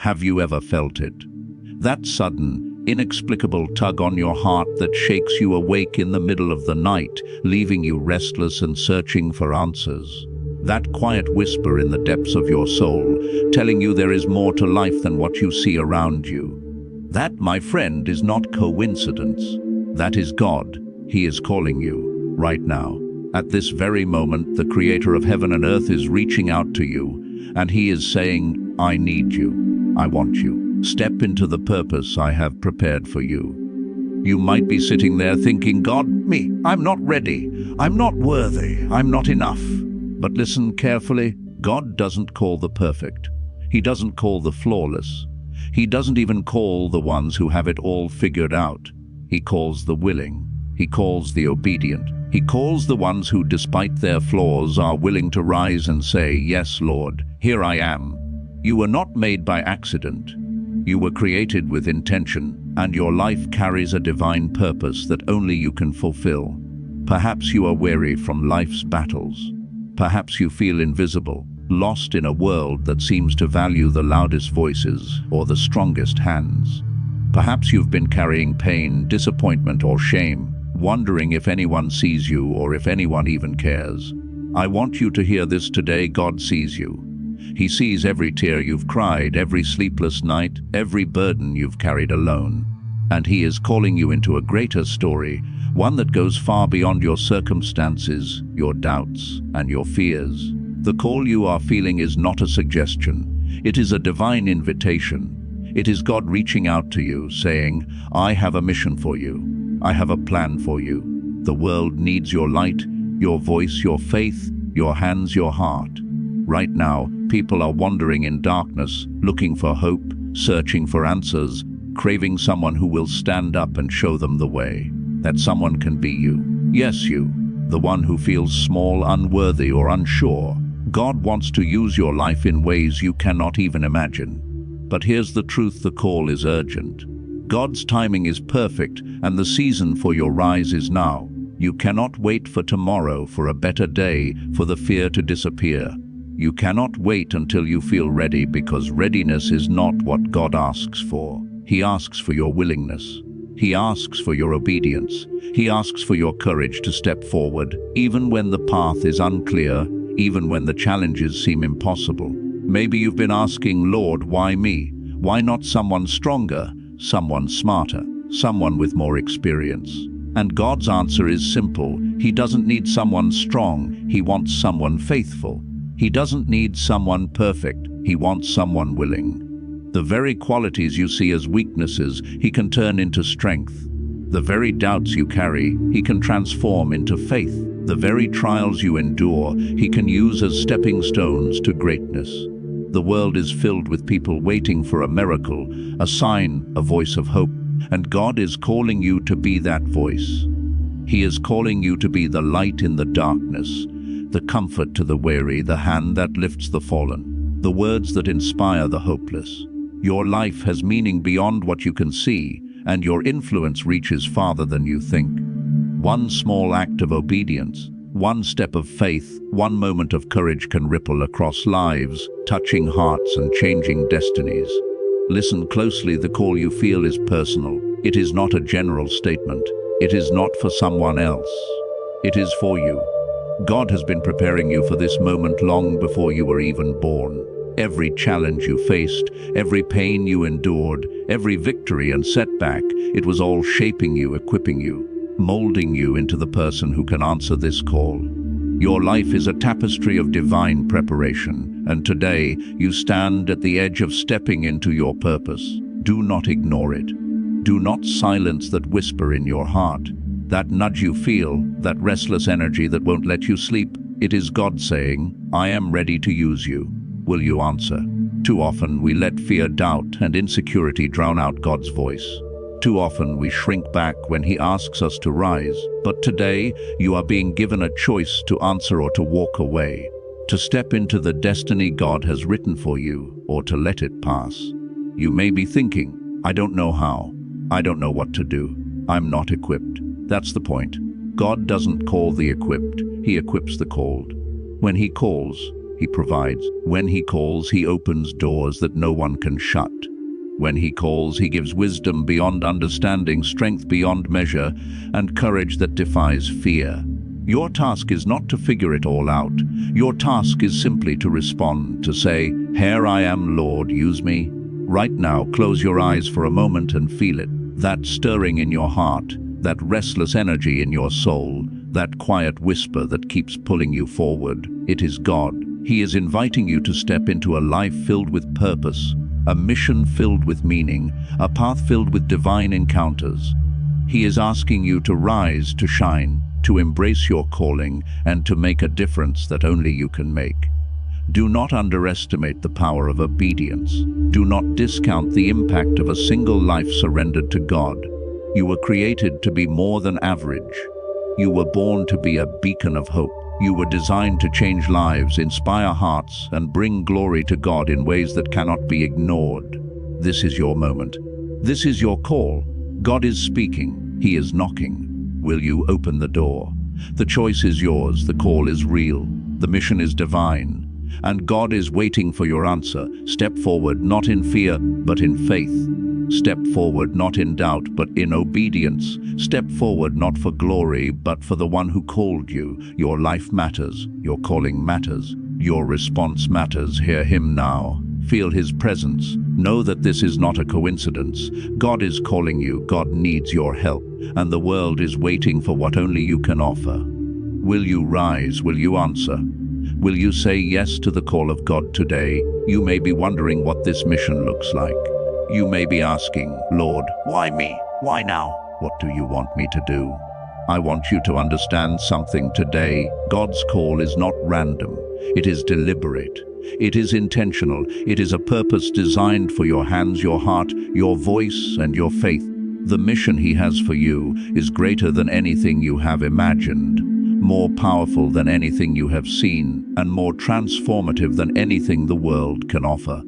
Have you ever felt it? That sudden, inexplicable tug on your heart that shakes you awake in the middle of the night, leaving you restless and searching for answers. That quiet whisper in the depths of your soul, telling you there is more to life than what you see around you. That, my friend, is not coincidence. That is God. He is calling you, right now. At this very moment, the Creator of heaven and earth is reaching out to you, and He is saying, I need you. I want you. Step into the purpose I have prepared for you. You might be sitting there thinking, God, me, I'm not ready. I'm not worthy. I'm not enough. But listen carefully. God doesn't call the perfect. He doesn't call the flawless. He doesn't even call the ones who have it all figured out. He calls the willing. He calls the obedient. He calls the ones who, despite their flaws, are willing to rise and say, Yes, Lord, here I am. You were not made by accident. You were created with intention, and your life carries a divine purpose that only you can fulfill. Perhaps you are weary from life's battles. Perhaps you feel invisible, lost in a world that seems to value the loudest voices or the strongest hands. Perhaps you've been carrying pain, disappointment, or shame, wondering if anyone sees you or if anyone even cares. I want you to hear this today. God sees you. He sees every tear you've cried, every sleepless night, every burden you've carried alone. And He is calling you into a greater story, one that goes far beyond your circumstances, your doubts, and your fears. The call you are feeling is not a suggestion. It is a divine invitation. It is God reaching out to you, saying, I have a mission for you. I have a plan for you. The world needs your light, your voice, your faith, your hands, your heart. Right now, people are wandering in darkness, looking for hope, searching for answers, craving someone who will stand up and show them the way. That someone can be you. Yes, you. The one who feels small, unworthy, or unsure. God wants to use your life in ways you cannot even imagine. But here's the truth: the call is urgent. God's timing is perfect, and the season for your rise is now. You cannot wait for tomorrow, for a better day, for the fear to disappear. You cannot wait until you feel ready, because readiness is not what God asks for. He asks for your willingness. He asks for your obedience. He asks for your courage to step forward, even when the path is unclear, even when the challenges seem impossible. Maybe you've been asking, Lord, why me? Why not someone stronger, someone smarter, someone with more experience? And God's answer is simple. He doesn't need someone strong. He wants someone faithful. He doesn't need someone perfect. He wants someone willing. The very qualities you see as weaknesses, He can turn into strength. The very doubts you carry, He can transform into faith. The very trials you endure, He can use as stepping stones to greatness. The world is filled with people waiting for a miracle, a sign, a voice of hope, and God is calling you to be that voice. He is calling you to be the light in the darkness, the comfort to the weary, the hand that lifts the fallen, the words that inspire the hopeless. Your life has meaning beyond what you can see, and your influence reaches farther than you think. One small act of obedience, one step of faith, one moment of courage can ripple across lives, touching hearts and changing destinies. Listen closely. The call you feel is personal. It is not a general statement. It is not for someone else. It is for you. God has been preparing you for this moment long before you were even born. Every challenge you faced, every pain you endured, every victory and setback, it was all shaping you, equipping you, molding you into the person who can answer this call. Your life is a tapestry of divine preparation, and today you stand at the edge of stepping into your purpose. Do not ignore it. Do not silence that whisper in your heart, that nudge you feel, that restless energy that won't let you sleep. It is God saying, I am ready to use you. Will you answer? Too often we let fear, doubt, and insecurity drown out God's voice. Too often we shrink back when He asks us to rise. But today you are being given a choice to answer or to walk away, to step into the destiny God has written for you, or to let it pass. You may be thinking, I don't know how. I don't know what to do. I'm not equipped. That's the point. God doesn't call the equipped. He equips the called. When He calls, he provides. When he calls, he opens doors that no one can shut. When he calls, he gives wisdom beyond understanding, strength beyond measure, and courage that defies fear. Your task is not to figure it all out. Your task is simply to respond, to say, "Here I am, Lord, use me." Right now, close your eyes for a moment and feel it. That stirring in your heart, that restless energy in your soul, that quiet whisper that keeps pulling you forward. It is God. He is inviting you to step into a life filled with purpose, a mission filled with meaning, a path filled with divine encounters. He is asking you to rise, to shine, to embrace your calling, and to make a difference that only you can make. Do not underestimate the power of obedience. Do not discount the impact of a single life surrendered to God. You were created to be more than average. You were born to be a beacon of hope. You were designed to change lives, inspire hearts, and bring glory to God in ways that cannot be ignored. This is your moment. This is your call. God is speaking. He is knocking. Will you open the door? The choice is yours. The call is real. The mission is divine. And God is waiting for your answer. Step forward, not in fear, but in faith. Step forward, not in doubt, but in obedience. Step forward, not for glory, but for the one who called you. Your life matters. Your calling matters. Your response matters. Hear him now. Feel his presence. Know that this is not a coincidence. God is calling you. God needs your help. And the world is waiting for what only you can offer. Will you rise? Will you answer? Will you say yes to the call of God today? You may be wondering what this mission looks like. You may be asking, "Lord, why me? Why now? What do you want me to do?" I want you to understand something today. God's call is not random. It is deliberate. It is intentional. It is a purpose designed for your hands, your heart, your voice, and your faith. The mission he has for you is greater than anything you have imagined, more powerful than anything you have seen, and more transformative than anything the world can offer.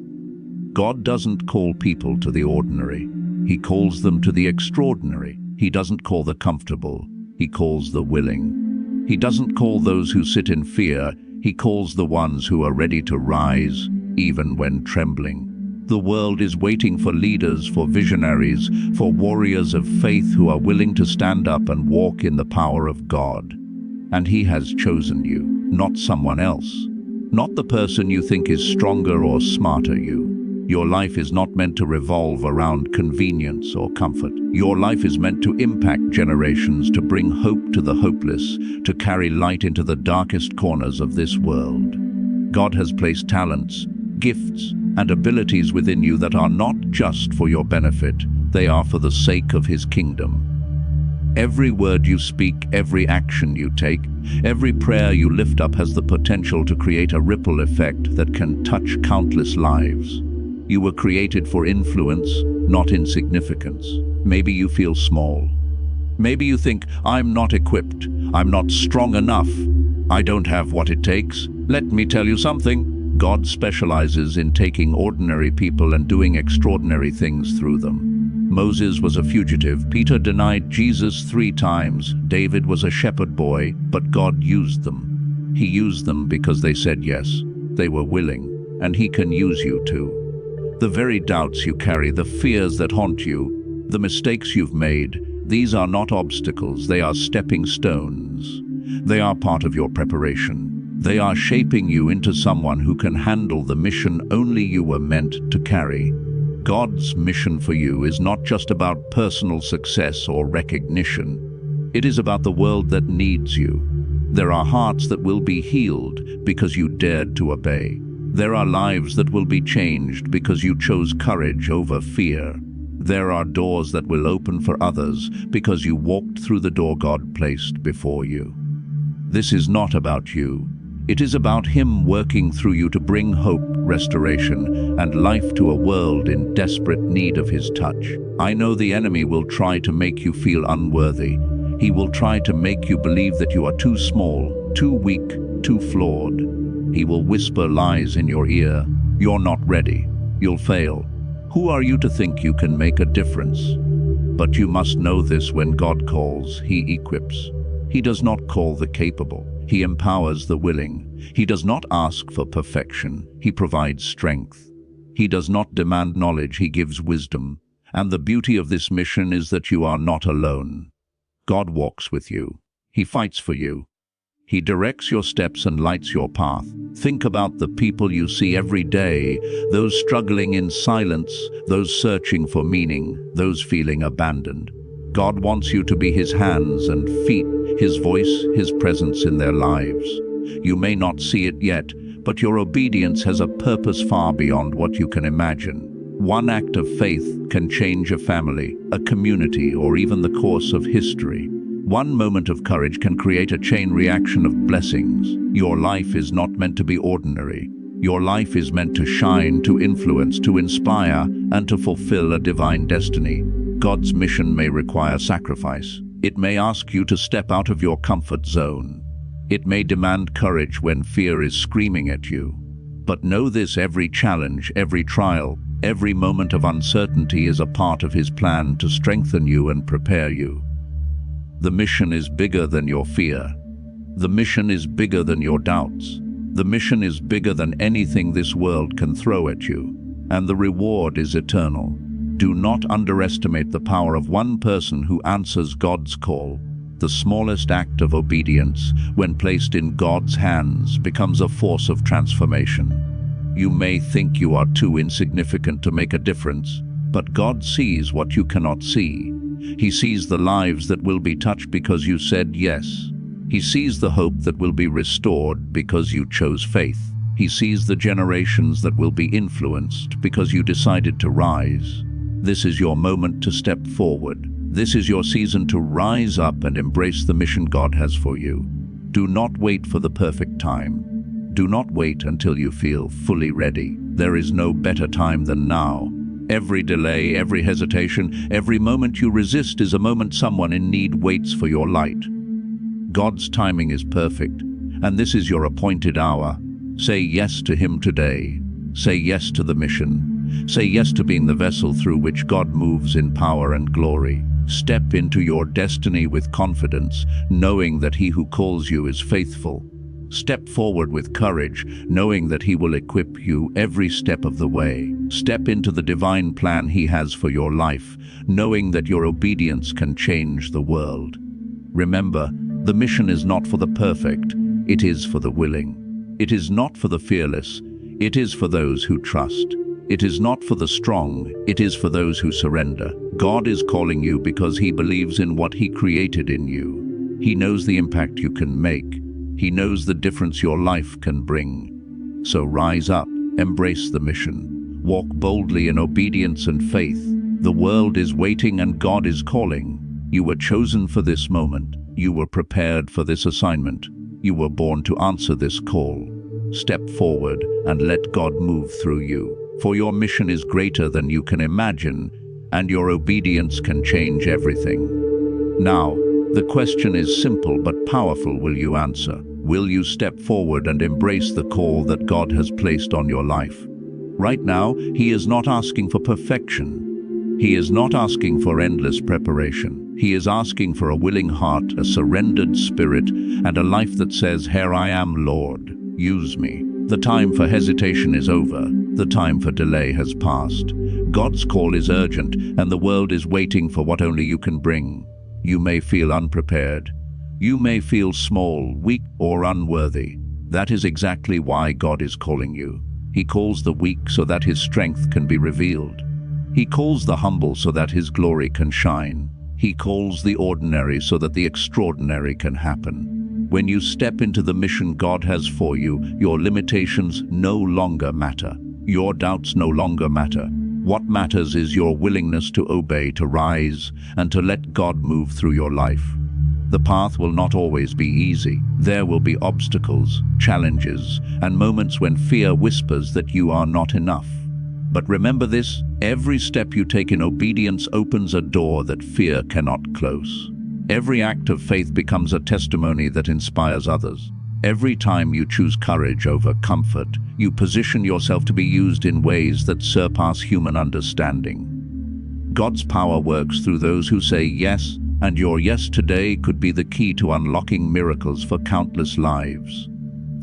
God doesn't call people to the ordinary. He calls them to the extraordinary. He doesn't call the comfortable. He calls the willing. He doesn't call those who sit in fear. He calls the ones who are ready to rise, even when trembling. The world is waiting for leaders, for visionaries, for warriors of faith who are willing to stand up and walk in the power of God. And he has chosen you, not someone else. Not the person you think is stronger or smarter you. Your life is not meant to revolve around convenience or comfort. Your life is meant to impact generations, to bring hope to the hopeless, to carry light into the darkest corners of this world. God has placed talents, gifts, and abilities within you that are not just for your benefit. They are for the sake of his kingdom. Every word you speak, every action you take, every prayer you lift up has the potential to create a ripple effect that can touch countless lives. You were created for influence, not insignificance. Maybe you feel small. Maybe you think, "I'm not equipped. I'm not strong enough. I don't have what it takes." Let me tell you something. God specializes in taking ordinary people and doing extraordinary things through them. Moses was a fugitive. Peter denied Jesus 3 times. David was a shepherd boy, but God used them. He used them because they said yes. They were willing, and he can use you too. The very doubts you carry, the fears that haunt you, the mistakes you've made, these are not obstacles, they are stepping stones. They are part of your preparation. They are shaping you into someone who can handle the mission only you were meant to carry. God's mission for you is not just about personal success or recognition. It is about the world that needs you. There are hearts that will be healed because you dared to obey. There are lives that will be changed because you chose courage over fear. There are doors that will open for others because you walked through the door God placed before you. This is not about you. It is about him working through you to bring hope, restoration, and life to a world in desperate need of his touch. I know the enemy will try to make you feel unworthy. He will try to make you believe that you are too small, too weak, too flawed. He will whisper lies in your ear. You're not ready. You'll fail. Who are you to think you can make a difference? But you must know this: when God calls, he equips. He does not call the capable. He empowers the willing. He does not ask for perfection. He provides strength. He does not demand knowledge. He gives wisdom. And the beauty of this mission is that you are not alone. God walks with you. He fights for you. He directs your steps and lights your path. Think about the people you see every day, those struggling in silence, those searching for meaning, those feeling abandoned. God wants you to be His hands and feet, His voice, His presence in their lives. You may not see it yet, but your obedience has a purpose far beyond what you can imagine. One act of faith can change a family, a community, or even the course of history. One moment of courage can create a chain reaction of blessings. Your life is not meant to be ordinary. Your life is meant to shine, to influence, to inspire, and to fulfill a divine destiny. God's mission may require sacrifice. It may ask you to step out of your comfort zone. It may demand courage when fear is screaming at you. But know this: every challenge, every trial, every moment of uncertainty is a part of His plan to strengthen you and prepare you. The mission is bigger than your fear. The mission is bigger than your doubts. The mission is bigger than anything this world can throw at you. And the reward is eternal. Do not underestimate the power of one person who answers God's call. The smallest act of obedience, when placed in God's hands, becomes a force of transformation. You may think you are too insignificant to make a difference, but God sees what you cannot see. He sees the lives that will be touched because you said yes. He sees the hope that will be restored because you chose faith. He sees the generations that will be influenced because you decided to rise. This is your moment to step forward. This is your season to rise up and embrace the mission God has for you. Do not wait for the perfect time. Do not wait until you feel fully ready. There is no better time than now. Every delay, every hesitation, every moment you resist is a moment someone in need waits for your light. God's timing is perfect, and this is your appointed hour. Say yes to Him today. Say yes to the mission. Say yes to being the vessel through which God moves in power and glory. Step into your destiny with confidence, knowing that He who calls you is faithful. Step forward with courage, knowing that He will equip you every step of the way. Step into the divine plan He has for your life, knowing that your obedience can change the world. Remember, the mission is not for the perfect, it is for the willing. It is not for the fearless, it is for those who trust. It is not for the strong, it is for those who surrender. God is calling you because He believes in what He created in you. He knows the impact you can make. He knows the difference your life can bring. So rise up, embrace the mission. Walk boldly in obedience and faith. The world is waiting and God is calling. You were chosen for this moment. You were prepared for this assignment. You were born to answer this call. Step forward and let God move through you. For your mission is greater than you can imagine, and your obedience can change everything. Now, the question is simple but powerful. Will you answer? Will you step forward and embrace the call that God has placed on your life? Right now, He is not asking for perfection. He is not asking for endless preparation. He is asking for a willing heart, a surrendered spirit, and a life that says, "Here I am, Lord. Use me." The time for hesitation is over. The time for delay has passed. God's call is urgent, and the world is waiting for what only you can bring. You may feel unprepared. You may feel small, weak, or unworthy. That is exactly why God is calling you. He calls the weak so that His strength can be revealed. He calls the humble so that His glory can shine. He calls the ordinary so that the extraordinary can happen. When you step into the mission God has for you, your limitations no longer matter. Your doubts no longer matter. What matters is your willingness to obey, to rise, and to let God move through your life. The path will not always be easy. There will be obstacles, challenges, and moments when fear whispers that you are not enough. But remember this: every step you take in obedience opens a door that fear cannot close. Every act of faith becomes a testimony that inspires others. Every time you choose courage over comfort, you position yourself to be used in ways that surpass human understanding. God's power works through those who say yes And your yes today could be the key to unlocking miracles for countless lives.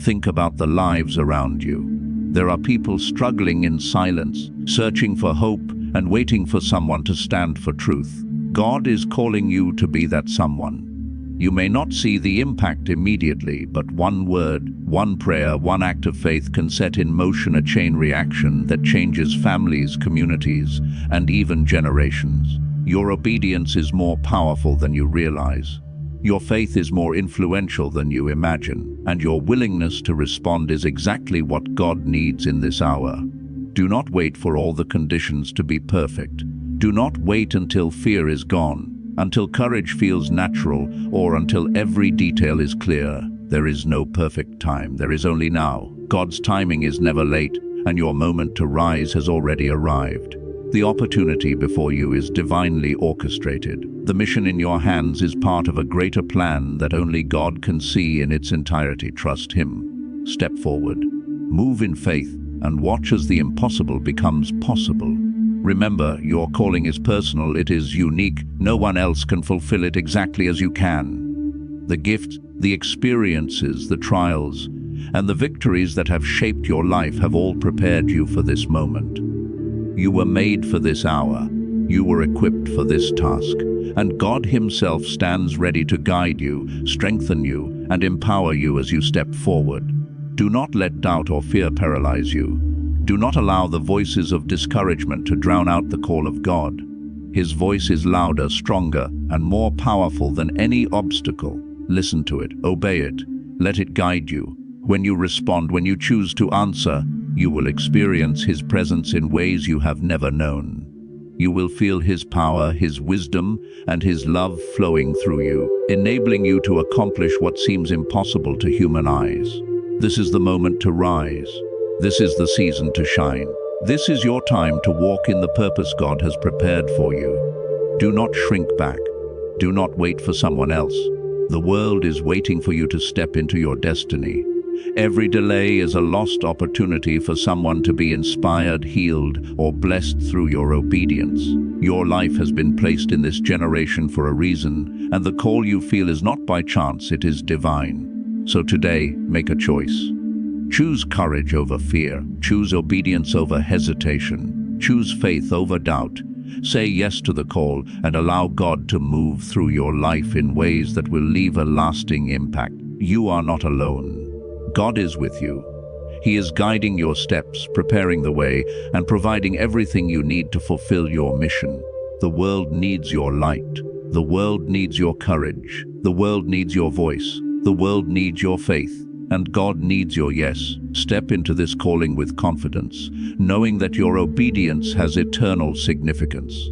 Think about the lives around you. There are people struggling in silence, searching for hope, and waiting for someone to stand for truth. God is calling you to be that someone. You may not see the impact immediately, but one word, one prayer, one act of faith can set in motion a chain reaction that changes families, communities, and even generations. Your obedience is more powerful than you realize. Your faith is more influential than you imagine, and your willingness to respond is exactly what God needs in this hour. Do not wait for all the conditions to be perfect. Do not wait until fear is gone, until courage feels natural, or until every detail is clear. There is no perfect time, there is only now. God's timing is never late, and your moment to rise has already arrived. The opportunity before you is divinely orchestrated. The mission in your hands is part of a greater plan that only God can see in its entirety. Trust Him. Step forward. Move in faith, and watch as the impossible becomes possible. Remember, your calling is personal, it is unique. No one else can fulfill it exactly as you can. The gifts, the experiences, the trials, and the victories that have shaped your life have all prepared you for this moment. You were made for this hour. You were equipped for this task. And God Himself stands ready to guide you, strengthen you, and empower you as you step forward. Do not let doubt or fear paralyze you. Do not allow the voices of discouragement to drown out the call of God. His voice is louder, stronger, and more powerful than any obstacle. Listen to it, obey it, let it guide you. When you respond, when you choose to answer, you will experience His presence in ways you have never known. You will feel His power, His wisdom, and His love flowing through you, enabling you to accomplish what seems impossible to human eyes. This is the moment to rise. This is the season to shine. This is your time to walk in the purpose God has prepared for you. Do not shrink back. Do not wait for someone else. The world is waiting for you to step into your destiny. Every delay is a lost opportunity for someone to be inspired, healed, or blessed through your obedience. Your life has been placed in this generation for a reason, and the call you feel is not by chance, it is divine. So today, make a choice. Choose courage over fear. Choose obedience over hesitation. Choose faith over doubt. Say yes to the call and allow God to move through your life in ways that will leave a lasting impact. You are not alone. God is with you. He is guiding your steps, preparing the way, and providing everything you need to fulfill your mission. The world needs your light. The world needs your courage. The world needs your voice. The world needs your faith. And God needs your yes. Step into this calling with confidence, knowing that your obedience has eternal significance.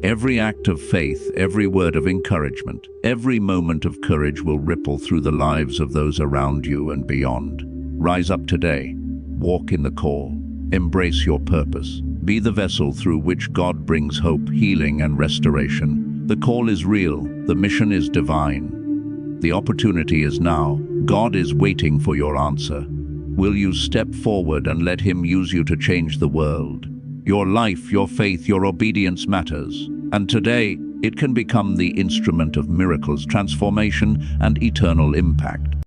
Every act of faith, every word of encouragement, every moment of courage will ripple through the lives of those around you and beyond. Rise up today. Walk in the call. Embrace your purpose. Be the vessel through which God brings hope, healing, and restoration. The call is real. The mission is divine. The opportunity is now. God is waiting for your answer. Will you step forward and let Him use you to change the world? Your life, your faith, your obedience matters. And today, it can become the instrument of miracles, transformation, and eternal impact.